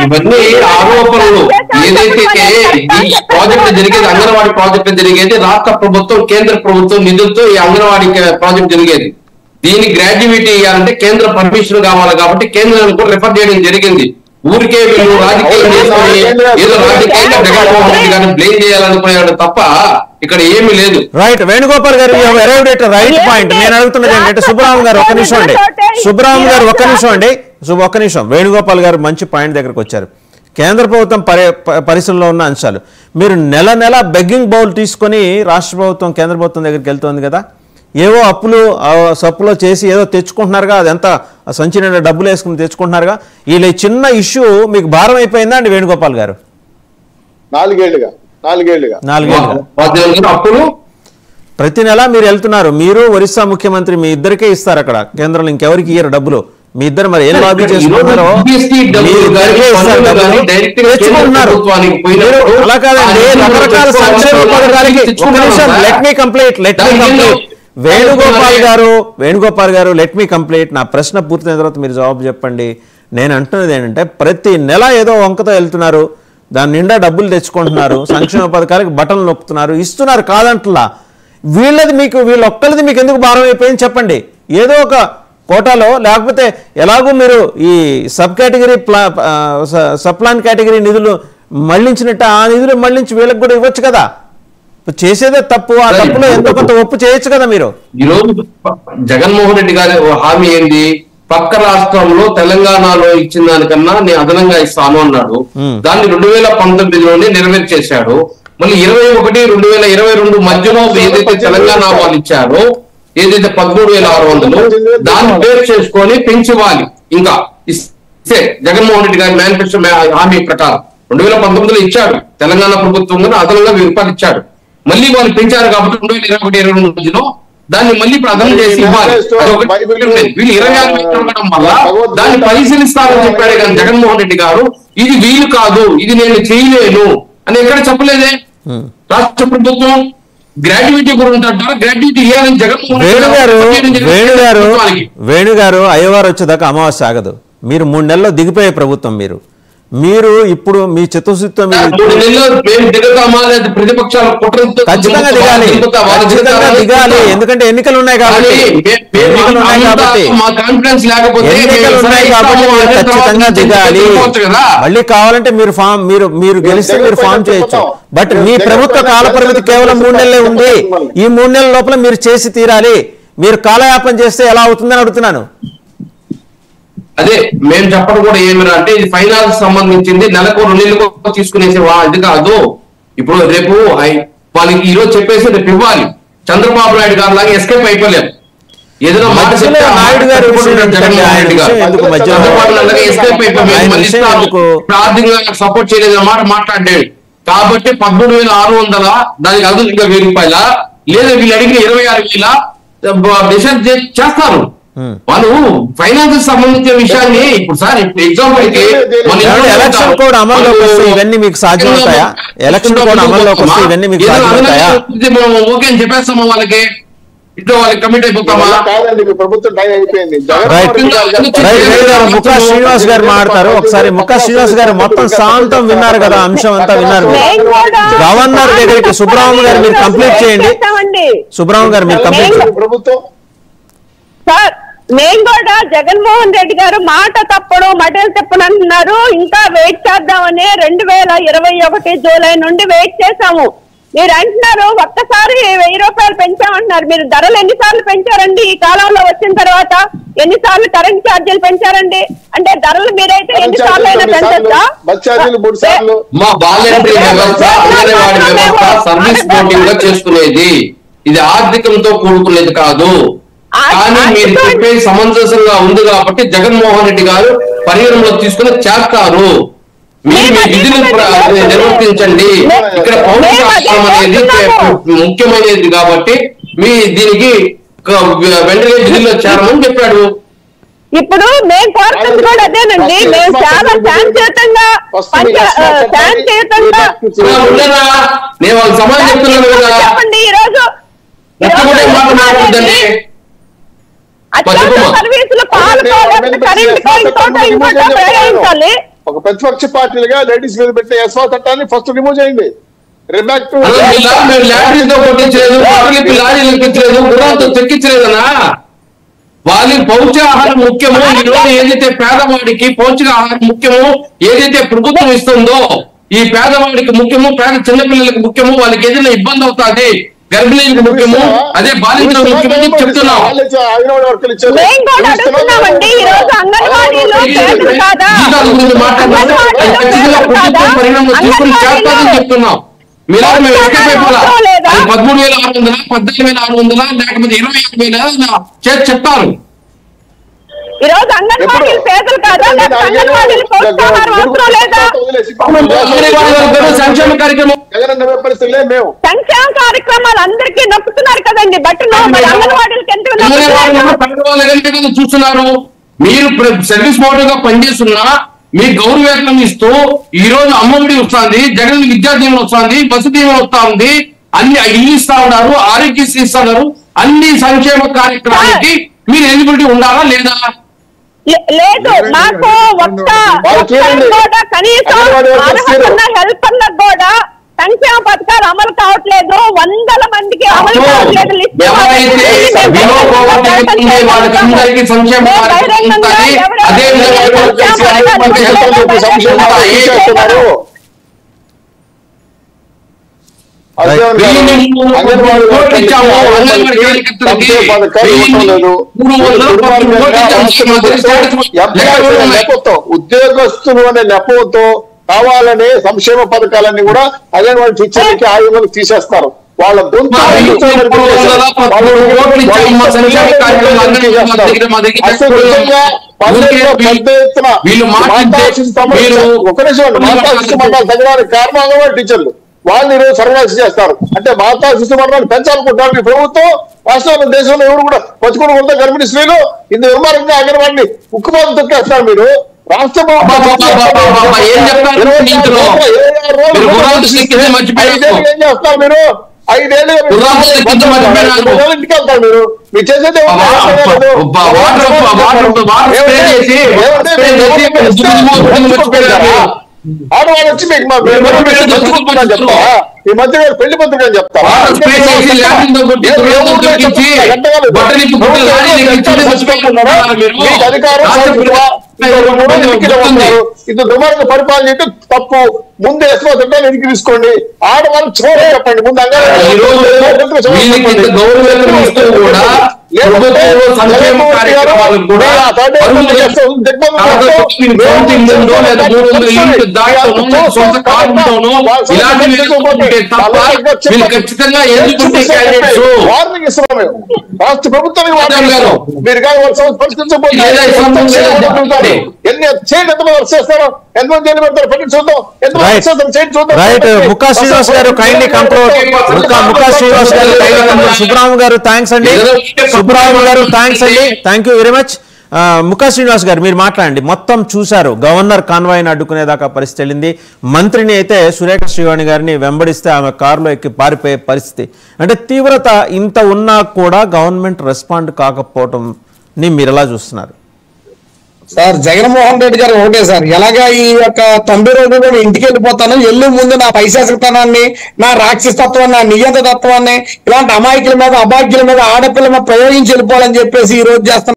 ఇవన్నీ ఆరోపణలు. ఏదైతే ఈ ప్రాజెక్ట్ జరిగేది, అంగన్వాడీ ప్రాజెక్ట్ జరిగేది రాష్ట్ర ప్రభుత్వం కేంద్ర ప్రభుత్వం నిధులతో ఈ అంగన్వాడీ ప్రాజెక్ట్ జరిగేది. దీని గ్రాడ్యుయేటీ ఇవ్వాలంటే కేంద్ర పర్మిషన్ కావాలి కాబట్టి కేంద్రానికి కూడా రిఫర్ చేయడం జరిగింది. ఊరికే వీళ్ళు రాజకీయం చేసుకుని ఏదో రాజకీయంగా జగన్మోహన్ రెడ్డి గారిని బ్లేమ్ చేయాలనుకునేవాడు తప్ప ఇక్కడ ఏమీ లేదు. రైట్ వేణుగోపాల్ గారు, రైట్ పాయింట్. నేను అడుగుతున్నది ఏంటంటే సుబ్బరామ్ గారు ఒక్క నిమిషం అండి, సుబ్బరామ్ గారు ఒక్క నిమిషం అండి, ఒక్క నిమిషం. వేణుగోపాల్ గారు మంచి పాయింట్ దగ్గరకు వచ్చారు. కేంద్ర ప్రభుత్వం పరిశీలనలో ఉన్న అంశాలు మీరు నెల నెల బెగ్గింగ్ బౌల్ తీసుకొని రాష్ట్ర ప్రభుత్వం కేంద్ర ప్రభుత్వం దగ్గరికి వెళ్తోంది కదా, ఏవో అప్పులు సప్పులో చేసి ఏదో తెచ్చుకుంటున్నారుగా, అదంతా సంచి నిండా డబ్బులు వేసుకుని తెచ్చుకుంటున్నారుగా. వీళ్ళ చిన్న ఇష్యూ మీకు భారం అయిపోయిందా అండి వేణుగోపాల్ గారు? 4 ఏళ్ళుగా అప్పులు ప్రతి నెల మీరు వెళ్తున్నారు. మీరు ఒరిస్సా ముఖ్యమంత్రి, మీ ఇద్దరికే ఇస్తారు అక్కడ కేంద్రంలో, ఇంకెవరికి ఇయ్యరు డబ్బులు. మీ ఇద్దరు మరి ఏం లాబీ చేసుకుంటున్నారో అలా కాదండి. రకరకాల సంక్షేమ పథకాలకి వేణుగోపాల్ గారు లెట్ మీ కంప్లీట్. నా ప్రశ్న పూర్తయిన తర్వాత మీరు జవాబు చెప్పండి. నేను అంటున్నది ఏంటంటే ప్రతి నెల ఏదో వంకతో వెళ్తున్నారు, దాని నిండా డబ్బులు తెచ్చుకుంటున్నారు, సంక్షేమ పథకాలకి బటన్లు నొక్కుతున్నారు, ఇస్తున్నారు కాదంటలా. వీళ్ళ ఒక్కరిది మీకు ఎందుకు భారం అయిపోయింది చెప్పండి. ఏదో ఒక కోటాలో, లేకపోతే ఎలాగో మీరు ఈ సబ్ ప్లాన్ కేటగిరీ నిధులు మళ్లించినట్టు ఆ నిధులు మళ్లించి వీళ్ళకి కూడా ఇవ్వచ్చు కదా. చేసేదే తప్పు, ఆ తప్పులో ఎంతో కొంత ఒప్పు చేయొచ్చు కదా మీరు. ఈరోజు జగన్మోహన్ రెడ్డి గారి హామీ ఏంది? పక్క రాష్ట్రంలో తెలంగాణలో ఇచ్చిన దానికన్నా నేను అదనంగా ఇస్తాను అన్నాడు. దాన్ని 2019లోనే నెరవేర్చేశాడు. మళ్ళీ 21-2022 మధ్యలో ఏదైతే తెలంగాణ వాళ్ళు ఇచ్చారో, ఏదైతే 13,600 దాన్ని పేరు చేసుకొని పెంచివ్వాలి. ఇంకా ఇస్తే జగన్మోహన్ రెడ్డి గారి మేనిఫెస్టో హామీ ప్రకారం 2019లో ఇచ్చాడు తెలంగాణ ప్రభుత్వం, అదనంగా 1000 రూపాయలు ఇచ్చాడు. మళ్ళీ వాళ్ళు పెంచారు కాబట్టి 2021-22 మధ్యలో దాన్ని మళ్ళీ ఇప్పుడు అదనం చేసి ఇవ్వాలి. వీళ్ళు 26 ఇవ్వడం వల్ల దాన్ని పరిశీలిస్తారని చెప్పాడు కానీ జగన్మోహన్ రెడ్డి గారు ఇది వీలు కాదు, ఇది నేను చేయలేను అని ఎక్కడ చెప్పలేదే. రాష్ట్ర ప్రభుత్వం గ్రాడ్యుయేటీ కూడా ఉంటారు, గ్రాడ్యుయేటీ ఇవ్వాలని జగన్మోహన్ వేణుగారు అయ్యవారు వచ్చేదాకా అమావాస్య ఆగదు. మీరు 3 నెలల్లో దిగిపోయే ప్రభుత్వం. మీరు ఇప్పుడు మీ చిత్తశుద్ధితో ఖచ్చితంగా దిగాలి, ఎందుకంటే ఎన్నికలు ఉన్నాయి కాబట్టి. ఖచ్చితంగా దిగాలి. మళ్ళీ కావాలంటే మీరు గెలిస్తే మీరు ఫామ్ చేయొచ్చు. బట్ మీ ప్రభుత్వ కాల పరిమితి కేవలం 3 నెలలే ఉంది. ఈ 3 నెలల లోపల మీరు చేసి తీరాలి. మీరు కాలయాపన చేస్తే ఎలా అవుతుందని అడుగుతున్నాను. అదే మేము చెప్పడం కూడా ఏమిరా అంటే ఇది ఫైనాన్స్ సంబంధించింది, నెలకు 2 నెలలకు తీసుకునేసే ఇది కాదు. ఇప్పుడు రేపు వాళ్ళకి ఈ రోజు చెప్పేసి రేపు ఇవ్వాలి. చంద్రబాబు నాయుడు గారు లాగా ఎస్కేప్ అయిపోలేము. ఏదైనా మాట చెప్తే ఆర్థికంగా సపోర్ట్ చేయలేదన్న మాట మాట్లాడాడు కాబట్టి 13,600 దానికి అదు ఇంకా 1000 రూపాయల లేదా వీళ్ళు అడిగిన 26,000 డిసైడ్ చేస్తారు. వాళ్ళు ఫైనాన్స్ సంబంధించిన విషయాన్ని ఇప్పుడు సార్ ఎగ్జాంపుల్ కి ఎలక్షన్ కోడ్ అమల్లోకి వస్తే ఇవన్నీ మీకు సాధ్యం అవుతాయా? ఎలక్షన్ కోడ్ అమల్లోకి వస్తే ఇవన్నీ మీకు సాధ్యం అవుతాయా? మనం ఓకే అని చెప్పేస్తామా వాళ్ళకి? ఇంట్లో వాళ్ళకి కమిట్ అయిపోతామా? ముక్కా శ్రీనివాస్ గారు మాట్లాడతారు. ఒకసారి ముక్కా శ్రీనివాస్ గారు మొత్తం శాంతం విన్నారు కదా, అంశం అంతా విన్నారు. గవర్నర్ దగ్గరికి సుబ్రహ్మణ్యం గారు మీరు కంప్లీట్ చేయండి. సుబ్రహ్మణ్యం గారు మీరు కంప్లీట్ చేయండి. సార్ మేము కూడా జగన్మోహన్ రెడ్డి గారు మాట తప్పడు మటలు తిప్పను అంటున్నారు. ఇంకా వెయిట్ చేద్దామని 2021 జూలై నుండి వెయిట్ చేశాము. మీరు అంటున్నారు ఒక్కసారి 1000 రూపాయలు పెంచామంటున్నారు. మీరు ధరలు ఎన్నిసార్లు పెంచారండి ఈ కాలంలో వచ్చిన తర్వాత? ఎన్నిసార్లు కరెంట్ ఛార్జీలు పెంచారండి? అంటే ధరలు మీరైతే ఎన్నిసార్లు అయినా పెంచొచ్చా? చేసుకునేది ఇది ఆర్థికంతో కూడుకునేది కాదు. కానీ మీరు చెప్పే సమంజసంగా ఉంది కాబట్టి జగన్మోహన్ రెడ్డి గారు పరిగణలో తీసుకుని చేస్తారు. మీరు మీ విధులు నిర్వర్తించండి. ఇక్కడ పౌర రాష్ట్రం అనేది ముఖ్యమైనది కాబట్టి మీ దీనికి వెంటనే విధుల్లో చేరమని చెప్పాడు. ఇప్పుడు మేము కోరుతుంది కూడా అదేనండి. మేము చాలా శాంతియుతంగా నేను వాళ్ళకి సమాధానం చెప్తున్నాను కదా. చెప్పండి ఈ రోజు సర్వీసులు పాలు కరెంట్ ప్రయోగించాలి. ఒక ప్రతిపక్ష పార్టీలుగా లేడీస్ మీద పెట్టే ఎస్వా చట్టాన్ని ఫస్ట్ రిమూవ్ చేయండి. తెక్కించలేదనా వాళ్ళ పౌష్టికాహారం ముఖ్యమో ఈరోజు ఏదైతే పేదవాడికి పౌష్టికాహారం ముఖ్యమో ఏదైతే ప్రభుత్వం ఇస్తుందో ఈ పేదవాడికి ముఖ్యమో పేద చిన్నపిల్లలకు ముఖ్యమో వాళ్ళకి ఏదైనా ఇబ్బంది అవుతుంది గర్భిణీలకు ముఖ్యమో అదే బాలింతలకు ముఖ్యమని చెప్తున్నాం. పరిణామం తీసుకుని చేస్తారని చెప్తున్నాం. మీరు మేము ఎస్కేప్ అయిపోలా 13,600 14,600 లేకపోతే 25,000 చేసి చెప్తారు. సంక్షేమ కార్యక్రమం సంక్షేమ కార్యక్రమాలు అందరికీ నప్పుతున్నారు కదండి. బట్ చూస్తున్నారు మీరు సర్వీస్ మోడల్ గా పనిచేస్తున్నా మీ గౌరవేతనం ఇస్తూ ఈ రోజు అమ్మఒడి వస్తుంది, జగన్ విద్యా దీవెన వస్తుంది, బస్సు దీవెన వస్తా ఉంది, అన్ని ఇల్లు ఇస్తా ఉన్నారు, ఆరోగ్యశ్రీ ఇస్తున్నారు. అన్ని సంక్షేమ కార్యక్రమానికి మీరు ఎలిజిబిలిటీ ఉండాలా లేదా? లేదు. మాకు ఒక్క కనీసం హెల్ప్ అన్నది కూడా సంక్షేమ పథకాలు అమలు కావట్లేదు. 100 మందికి అమలు కావట్లేదు. ఉద్యోగస్తులు అనే నెపంతో కావాలనే సంక్షేమ పథకాలన్నీ కూడా అంగన్వాడీ టీచర్లకి ఆయుధాలు తీసేస్తారు. వాళ్ళ గొంతు తగ్గడానికి కారణం అంగన్వాడీ టీచర్లు. వాళ్ళు ఈరోజు సర్వనాశం చేస్తారు. అంటే మాతా శిశు మరణాన్ని పెంచాలనుకుంటున్నారు ఈ ప్రభుత్వం. రాష్ట్రంలో దేశంలో ఎవరు కూడా పచ్చుకొని ఉంటారు గర్భిణీ స్త్రీలు. ఇంత దుర్మార్గంగా అంగన్వాడిని ఉక్కుపాదం తొక్కేస్తారు మీరు. రాష్ట్ర ఏం చేస్తారు మీరు? 5 ఏళ్ళు ఇంటికి వెళ్తారు మీరు. మీరు చేసేది ఆడవాళ్ళు వచ్చి మీకు చెప్తా ఈ మధ్య పెళ్లి పత్రిక అని చెప్తారా? మీకు అధికారం ఇంత దుర్మార్గ పరిపాలన చేయడం తప్పు. ముందు ఎస్వా చట్టాన్ని వెనక్కి తీసుకోండి. ఆడవాళ్ళు చూడే చెప్పండి ముందు వార్నింగ్ ఇస్తున్నాం మేము రాష్ట్ర ప్రభుత్వానికి. మీరు కానీ పరిష్కరించకపోతే ఎన్ని చేయండి. ఎంతమంది వర్క్ చేస్తారో ఎంతమంది జైలు పెడతారు పెట్టి చూద్దాం. ముక్కా శ్రీనివాస్ గారు కైండ్లీ కంట్రోల్. ముక్కా శ్రీనివాస్ గారు సుబ్రహ్మ గారు థ్యాంక్స్ అండి. సుబ్రహ్మ గారు థ్యాంక్స్ అండి. Thank you very much. Mukka Srinivas గారు మీరు మాట్లాడండి. మొత్తం చూశారు గవర్నర్ కాన్వాయ్ని అడ్డుకునేదాకా పరిస్థితి వెళ్ళింది. మంత్రిని అయితే సురేఖ శ్రీవాణి గారిని వెంబడిస్తే ఆమె కారులో ఎక్కి పారిపోయే పరిస్థితి. అంటే తీవ్రత ఇంత ఉన్నా కూడా గవర్నమెంట్ రెస్పాండ్ కాకపోవటంని మీరు ఎలా చూస్తున్నారు? సార్ జగన్మోహన్ రెడ్డి గారు ఒకటే సార్, ఎలాగా ఈ యొక్క 90 రోజులు కూడా ఇంటికి వెళ్ళిపోతాను, వెళ్ళే ముందు నా పైశాసికతనాన్ని, నా రాక్షసత్వాన్ని, నా నియంత తత్వాన్ని, ఇలాంటి అమాయకుల మీద అభాగ్యుల మీద ఆడపిల్ల మీద ప్రయోగించి వెళ్ళిపోవాలని చెప్పేసి ఈ రోజు చేస్తున్నారు.